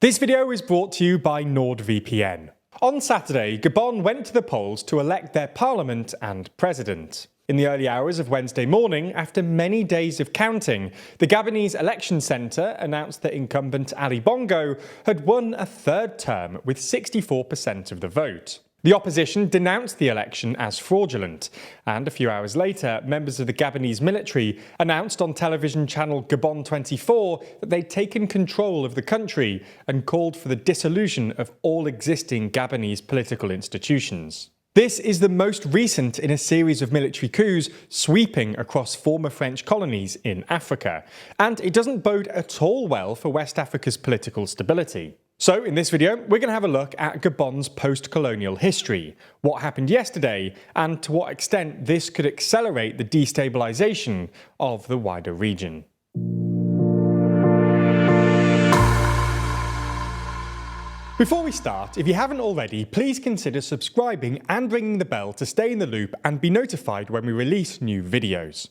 This video is brought to you by NordVPN. On Saturday, Gabon went to the polls to elect their parliament and president. In the early hours of Wednesday morning, after many days of counting, the Gabonese Election Centre announced that incumbent Ali Bongo had won a third term with 64% of the vote. The opposition denounced the election as fraudulent, and a few hours later, members of the Gabonese military announced on television channel Gabon 24 that they'd taken control of the country and called for the dissolution of all existing Gabonese political institutions. This is the most recent in a series of military coups sweeping across former French colonies in Africa, and it doesn't bode at all well for West Africa's political stability. So in this video, we're going to have a look at Gabon's post-colonial history, what happened yesterday, and to what extent this could accelerate the destabilisation of the wider region. Before we start, if you haven't already, please consider subscribing and ringing the bell to stay in the loop and be notified when we release new videos.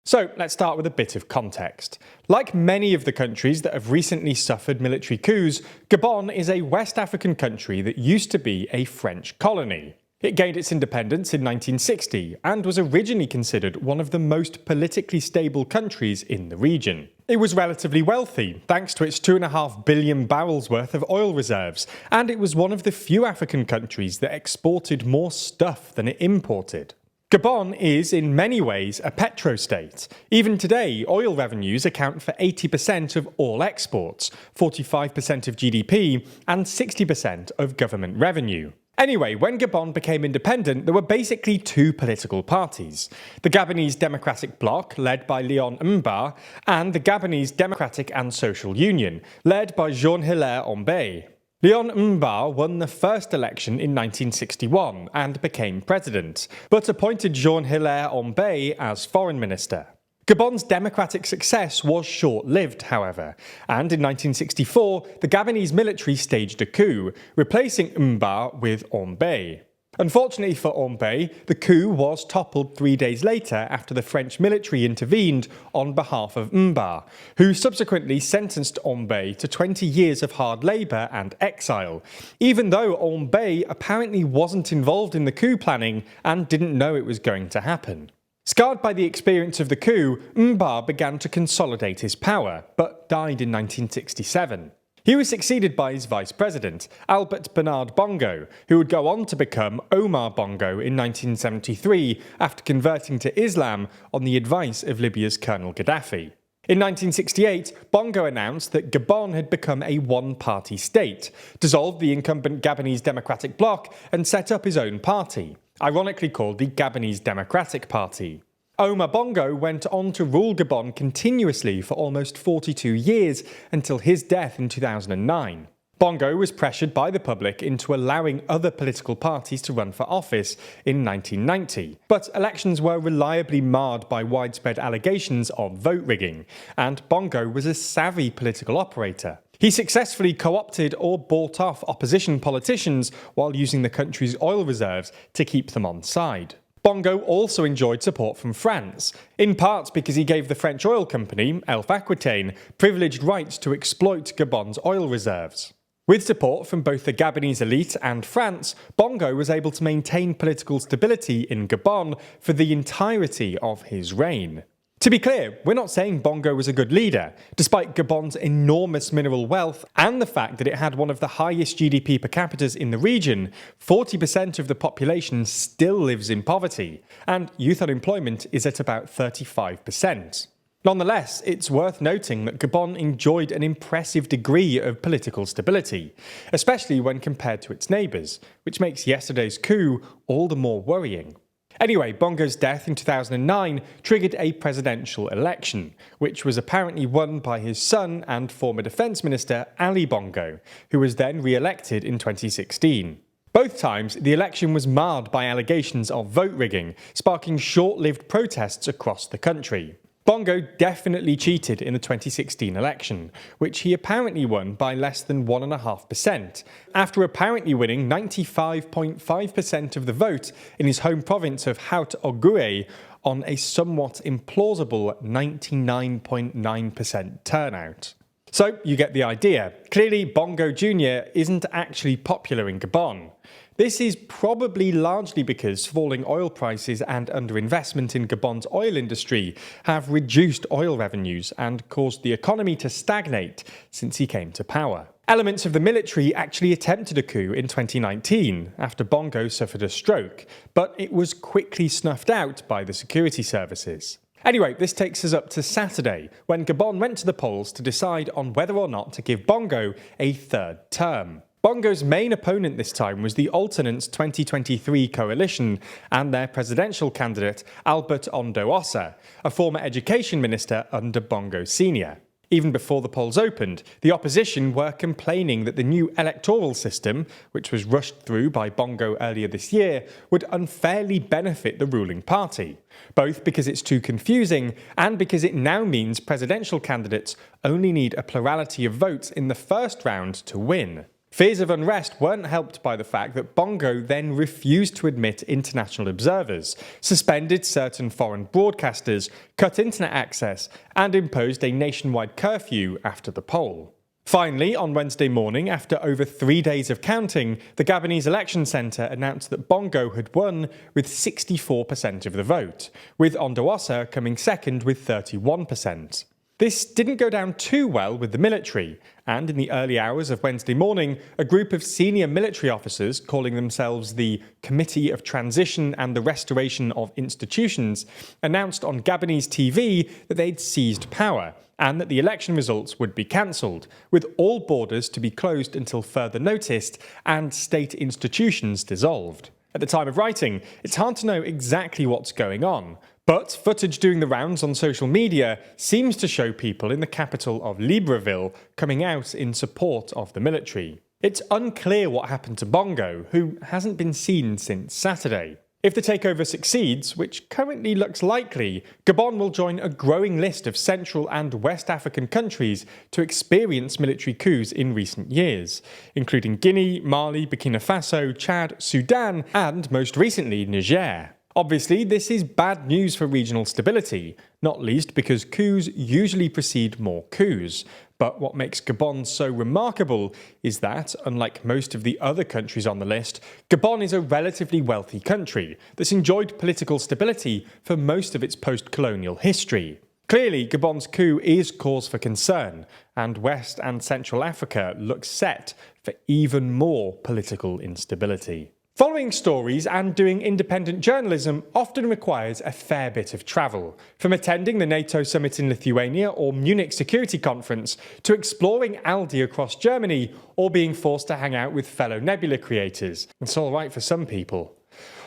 So let's start with a bit of context. Like many of the countries that have recently suffered military coups, Gabon is a West African country that used to be a French colony. It gained its independence in 1960 and was originally considered one of the most politically stable countries in the region. It was relatively wealthy, thanks to its 2.5 billion barrels worth of oil reserves, and it was one of the few African countries that exported more stuff than it imported. Gabon is, in many ways, a petrostate. Even today, oil revenues account for 80% of all exports, 45% of GDP, and 60% of government revenue. Anyway, when Gabon became independent, there were basically two political parties: the Gabonese Democratic Bloc, led by Leon Mba, and the Gabonese Democratic and Social Union, led by Jean-Hilaire Ombé. Leon Mba won the first election in 1961 and became president, but appointed Jean-Hilaire Ombé as foreign minister. Gabon's democratic success was short-lived, however, and in 1964 the Gabonese military staged a coup, replacing Mba with Ombé. Unfortunately for Ombé, the coup was toppled 3 days later after the French military intervened on behalf of Mba, who subsequently sentenced Ombé to 20 years of hard labour and exile, even though Ombé apparently wasn't involved in the coup planning and didn't know it was going to happen. Scarred by the experience of the coup, Mba began to consolidate his power, but died in 1967. He was succeeded by his vice president, Albert Bernard Bongo, who would go on to become Omar Bongo in 1973 after converting to Islam on the advice of Libya's Colonel Gaddafi. In 1968, Bongo announced that Gabon had become a one-party state, dissolved the incumbent Gabonese Democratic Bloc, and set up his own party, ironically called the Gabonese Democratic Party. Omar Bongo went on to rule Gabon continuously for almost 42 years until his death in 2009. Bongo was pressured by the public into allowing other political parties to run for office in 1990, but elections were reliably marred by widespread allegations of vote rigging, and Bongo was a savvy political operator. He successfully co-opted or bought off opposition politicians while using the country's oil reserves to keep them on side. Bongo also enjoyed support from France, in part because he gave the French oil company, Elf Aquitaine, privileged rights to exploit Gabon's oil reserves. With support from both the Gabonese elite and France, Bongo was able to maintain political stability in Gabon for the entirety of his reign. To be clear, we're not saying Bongo was a good leader. Despite Gabon's enormous mineral wealth and the fact that it had one of the highest GDP per capita in the region, 40% of the population still lives in poverty, and youth unemployment is at about 35%. Nonetheless, it's worth noting that Gabon enjoyed an impressive degree of political stability, especially when compared to its neighbours, which makes yesterday's coup all the more worrying. Anyway, Bongo's death in 2009 triggered a presidential election, which was apparently won by his son and former defence minister Ali Bongo, who was then re-elected in 2016. Both times, the election was marred by allegations of vote rigging, sparking short-lived protests across the country. Bongo definitely cheated in the 2016 election, which he apparently won by less than 1.5%, after apparently winning 95.5% of the vote in his home province of Haut-Ogooué on a somewhat implausible 99.9% turnout. So you get the idea. Clearly, Bongo Jr. isn't actually popular in Gabon. This is probably largely because falling oil prices and underinvestment in Gabon's oil industry have reduced oil revenues and caused the economy to stagnate since he came to power. Elements of the military actually attempted a coup in 2019 after Bongo suffered a stroke, but it was quickly snuffed out by the security services. Anyway, this takes us up to Saturday, when Gabon went to the polls to decide on whether or not to give Bongo a third term. Bongo's main opponent this time was the Alternance 2023 coalition and their presidential candidate Albert Ondo Ossa, a former education minister under Bongo Sr. Even before the polls opened, the opposition were complaining that the new electoral system, which was rushed through by Bongo earlier this year, would unfairly benefit the ruling party, both because it's too confusing and because it now means presidential candidates only need a plurality of votes in the first round to win. Fears of unrest weren't helped by the fact that Bongo then refused to admit international observers, suspended certain foreign broadcasters, cut internet access, and imposed a nationwide curfew after the poll. Finally, on Wednesday morning, after over 3 days of counting, the Gabonese Election Centre announced that Bongo had won with 64% of the vote, with Ondo Ossa coming second with 31%. This didn't go down too well with the military, and in the early hours of Wednesday morning, a group of senior military officers, calling themselves the Committee of Transition and the Restoration of Institutions, announced on Gabonese TV that they'd seized power, and that the election results would be cancelled, with all borders to be closed until further notice and state institutions dissolved. At the time of writing, it's hard to know exactly what's going on, but footage doing the rounds on social media seems to show people in the capital of Libreville coming out in support of the military. It's unclear what happened to Bongo, who hasn't been seen since Saturday. If the takeover succeeds, which currently looks likely, Gabon will join a growing list of Central and West African countries to experience military coups in recent years, including Guinea, Mali, Burkina Faso, Chad, Sudan, and most recently Niger. Obviously, this is bad news for regional stability, not least because coups usually precede more coups. But what makes Gabon so remarkable is that, unlike most of the other countries on the list, Gabon is a relatively wealthy country that's enjoyed political stability for most of its post-colonial history. Clearly, Gabon's coup is cause for concern, and West and Central Africa looks set for even more political instability. Following stories and doing independent journalism often requires a fair bit of travel, from attending the NATO summit in Lithuania or Munich Security Conference to exploring Aldi across Germany or being forced to hang out with fellow Nebula creators. It's all right for some people.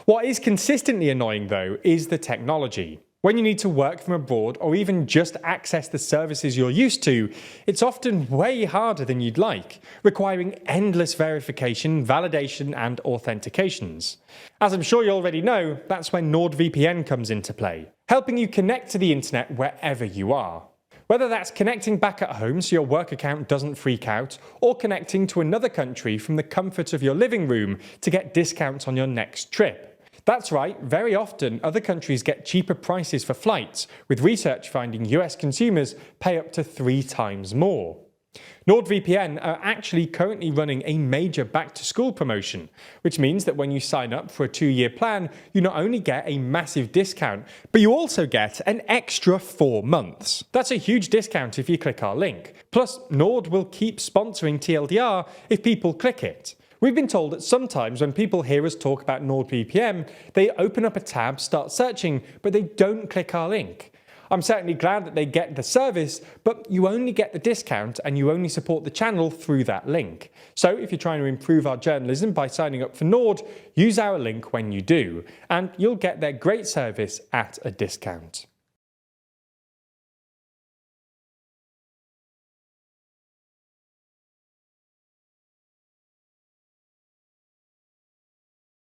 What is consistently annoying though is the technology. When you need to work from abroad or even just access the services you're used to, it's often way harder than you'd like, requiring endless verification, validation and authentications. As I'm sure you already know, that's when NordVPN comes into play, helping you connect to the internet wherever you are. Whether that's connecting back at home so your work account doesn't freak out, or connecting to another country from the comfort of your living room to get discounts on your next trip. That's right, very often other countries get cheaper prices for flights, with research finding US consumers pay up to 3 times more. NordVPN are actually currently running a major back-to-school promotion, which means that when you sign up for a 2-year plan, you not only get a massive discount, but you also get an extra 4 months. That's a huge discount if you click our link. Plus, Nord will keep sponsoring TLDR if people click it. We've been told that sometimes when people hear us talk about NordVPN, they open up a tab, start searching, but they don't click our link. I'm certainly glad that they get the service, but you only get the discount and you only support the channel through that link. So if you're trying to improve our journalism by signing up for Nord, use our link when you do, and you'll get their great service at a discount.